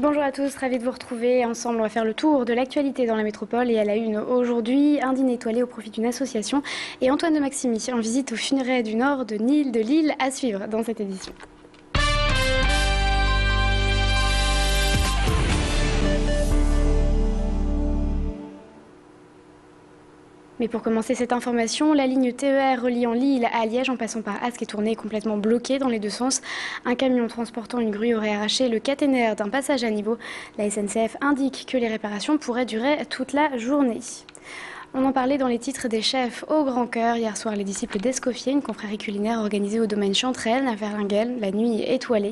Bonjour à tous, ravi de vous retrouver. Ensemble, on va faire le tour de l'actualité dans la métropole et à la une aujourd'hui, un dîner étoilé au profit d'une association et Antoine de Maximi en visite aux funérailles du Nord de Lille à suivre dans cette édition. Mais pour commencer cette information, la ligne TER reliant Lille à Liège en passant par Ascq est tournée et complètement bloquée dans les deux sens. Un camion transportant une grue aurait arraché le caténaire d'un passage à niveau. La SNCF indique que les réparations pourraient durer toute la journée. On en parlait dans les titres des chefs au grand cœur. Hier soir, les disciples d'Escoffier, une confrérie culinaire organisée au domaine Chanterelle, à Verlinguel, la nuit étoilée.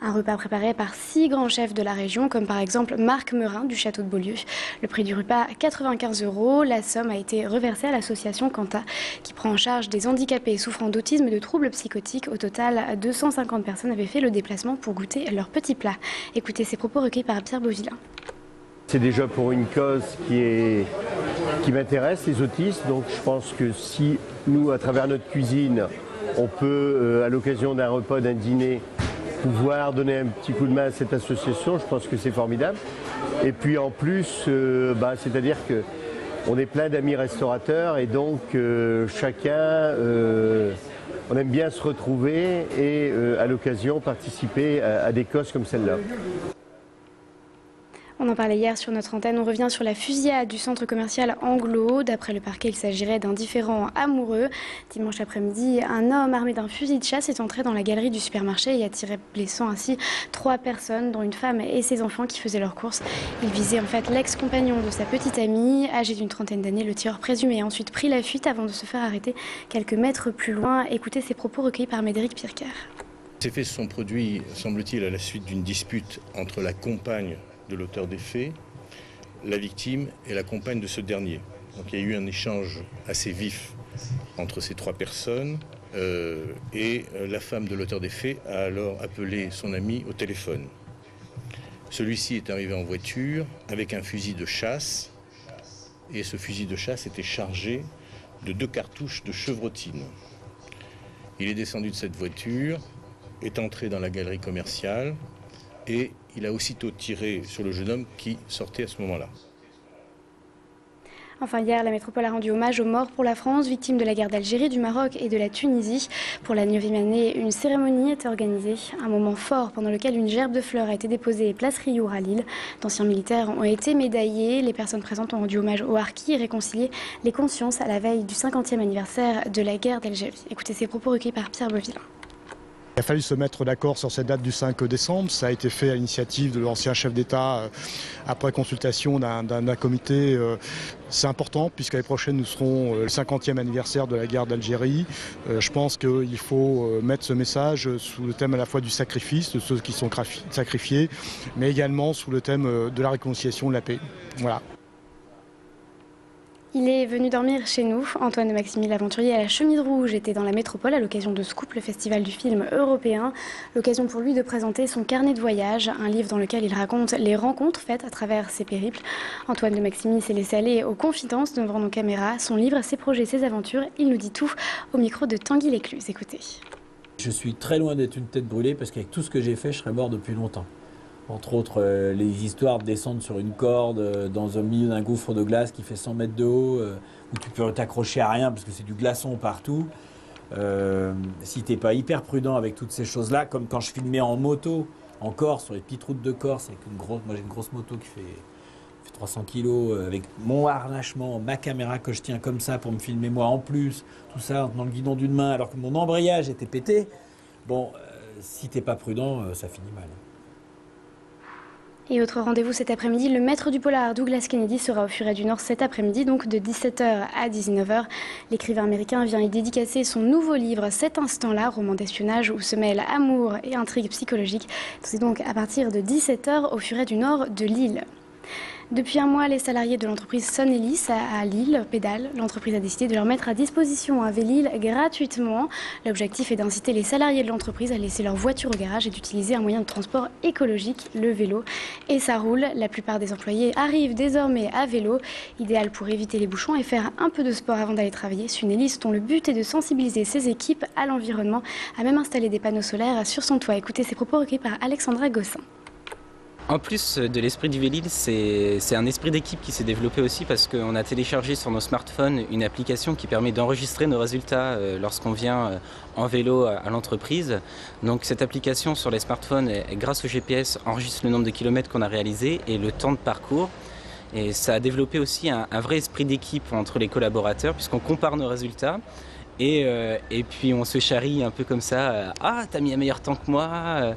Un repas préparé par 6 grands chefs de la région, comme par exemple Marc Meurin du château de Beaulieu. Le prix du repas, 95 €. La somme a été reversée à l'association Quanta, qui prend en charge des handicapés souffrant d'autisme et de troubles psychotiques. Au total, 250 personnes avaient fait le déplacement pour goûter leur petit plat. Écoutez ces propos recueillis par Pierre Beauvillain. C'est déjà pour une cause qui m'intéresse, les autistes. Donc je pense que si nous, à travers notre cuisine, on peut, à l'occasion d'un repas, d'un dîner, pouvoir donner un petit coup de main à cette association, je pense que c'est formidable. Et puis en plus, c'est-à-dire qu'on est plein d'amis restaurateurs et donc chacun, on aime bien se retrouver et à l'occasion participer à des causes comme celle-là. On en parlait hier sur notre antenne. On revient sur la fusillade du centre commercial Anglo. D'après le parquet, il s'agirait d'un différend amoureux. Dimanche après-midi, un homme armé d'un fusil de chasse est entré dans la galerie du supermarché et a tiré, blessant ainsi 3 personnes, dont une femme et ses enfants qui faisaient leurs courses. Il visait en fait l'ex-compagnon de sa petite amie. Âgé d'une trentaine d'années, le tireur présumé a ensuite pris la fuite avant de se faire arrêter quelques mètres plus loin. Écoutez ces propos recueillis par Médéric Pirker. Ces faits se sont produits, semble-t-il, à la suite d'une dispute entre la compagne de l'auteur des faits, la victime et la compagne de ce dernier. Donc il y a eu un échange assez vif entre ces 3 personnes et la femme de l'auteur des faits a alors appelé son ami au téléphone. Celui-ci est arrivé en voiture avec un fusil de chasse et ce fusil de chasse était chargé de 2 cartouches de chevrotine. Il est descendu de cette voiture, est entré dans la galerie commerciale et il a aussitôt tiré sur le jeune homme qui sortait à ce moment-là. Enfin, hier, la métropole a rendu hommage aux morts pour la France, victimes de la guerre d'Algérie, du Maroc et de la Tunisie. Pour la 9e année, une cérémonie était organisée. Un moment fort pendant lequel une gerbe de fleurs a été déposée place Riour à Lille. D'anciens militaires ont été médaillés. Les personnes présentes ont rendu hommage aux harkis et réconcilié les consciences à la veille du 50e anniversaire de la guerre d'Algérie. Écoutez ces propos recueillis par Pierre Beauvillain. Il a fallu se mettre d'accord sur cette date du 5 décembre. Ça a été fait à l'initiative de l'ancien chef d'État après consultation d'un comité. C'est important puisqu'à l'année prochaine nous serons le 50e anniversaire de la guerre d'Algérie. Je pense qu'il faut mettre ce message sous le thème à la fois du sacrifice, de ceux qui sont sacrifiés, mais également sous le thème de la réconciliation, de la paix. Voilà. Il est venu dormir chez nous. Antoine de Maximi, l'aventurier à la chemise rouge, était dans la métropole à l'occasion de Scoop, le festival du film européen. L'occasion pour lui de présenter son carnet de voyage, un livre dans lequel il raconte les rencontres faites à travers ses périples. Antoine de Maximi s'est laissé aller aux confidences devant nos caméras. Son livre, ses projets, ses aventures, il nous dit tout au micro de Tanguy Lécluse. Écoutez. Je suis très loin d'être une tête brûlée parce qu'avec tout ce que j'ai fait, je serais mort depuis longtemps. Entre autres, les histoires de descendre sur une corde dans un milieu d'un gouffre de glace qui fait 100 mètres de haut, où tu peux t'accrocher à rien parce que c'est du glaçon partout. Si t'es pas hyper prudent avec toutes ces choses-là, comme quand je filmais en moto, en Corse, sur les petites routes de Corse, avec moi j'ai une grosse moto qui fait 300 kilos, avec mon harnachement, ma caméra que je tiens comme ça pour me filmer moi en plus, tout ça en tenant le guidon d'une main alors que mon embrayage était pété. Bon, si t'es pas prudent, ça finit mal. Et autre rendez-vous cet après-midi, le maître du polar Douglas Kennedy sera au Furet du Nord cet après-midi, donc de 17h à 19h. L'écrivain américain vient y dédicacer son nouveau livre, Cet instant-là, roman d'espionnage où se mêlent amour et intrigue psychologique. C'est donc à partir de 17h au Furet du Nord de Lille. Depuis un mois, les salariés de l'entreprise Sonelis à Lille pédalent. L'entreprise a décidé de leur mettre à disposition un Vélil gratuitement. L'objectif est d'inciter les salariés de l'entreprise à laisser leur voiture au garage et d'utiliser un moyen de transport écologique, le vélo. Et ça roule. La plupart des employés arrivent désormais à vélo, idéal pour éviter les bouchons et faire un peu de sport avant d'aller travailler. Sonelis, dont le but est de sensibiliser ses équipes à l'environnement, a même installé des panneaux solaires sur son toit. Écoutez ces propos recueillis par Alexandra Gossin. En plus de l'esprit du Vélil, c'est un esprit d'équipe qui s'est développé aussi parce qu'on a téléchargé sur nos smartphones une application qui permet d'enregistrer nos résultats lorsqu'on vient en vélo à l'entreprise. Donc cette application sur les smartphones, grâce au GPS, enregistre le nombre de kilomètres qu'on a réalisé et le temps de parcours. Et ça a développé aussi un vrai esprit d'équipe entre les collaborateurs puisqu'on compare nos résultats. Et puis on se charrie un peu comme ça, ah t'as mis un meilleur temps que moi,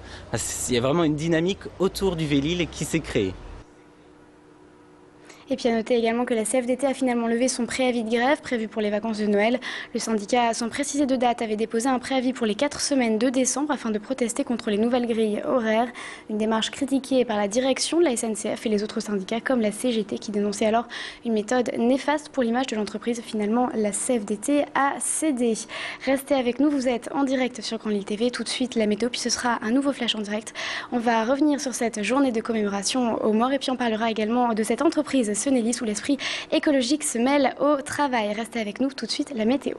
il y a vraiment une dynamique autour du Vélil qui s'est créée. Et puis à noter également que la CFDT a finalement levé son préavis de grève prévu pour les vacances de Noël. Le syndicat, sans préciser de date, avait déposé un préavis pour les 4 semaines de décembre afin de protester contre les nouvelles grilles horaires. Une démarche critiquée par la direction de la SNCF et les autres syndicats comme la CGT qui dénonçait alors une méthode néfaste pour l'image de l'entreprise. Finalement, la CFDT a cédé. Restez avec nous, vous êtes en direct sur Grand Lille TV. Tout de suite la météo, puis ce sera un nouveau flash en direct. On va revenir sur cette journée de commémoration aux morts et puis on parlera également de cette entreprise Senelis où l'esprit écologique se mêle au travail. Restez avec nous, tout de suite la météo.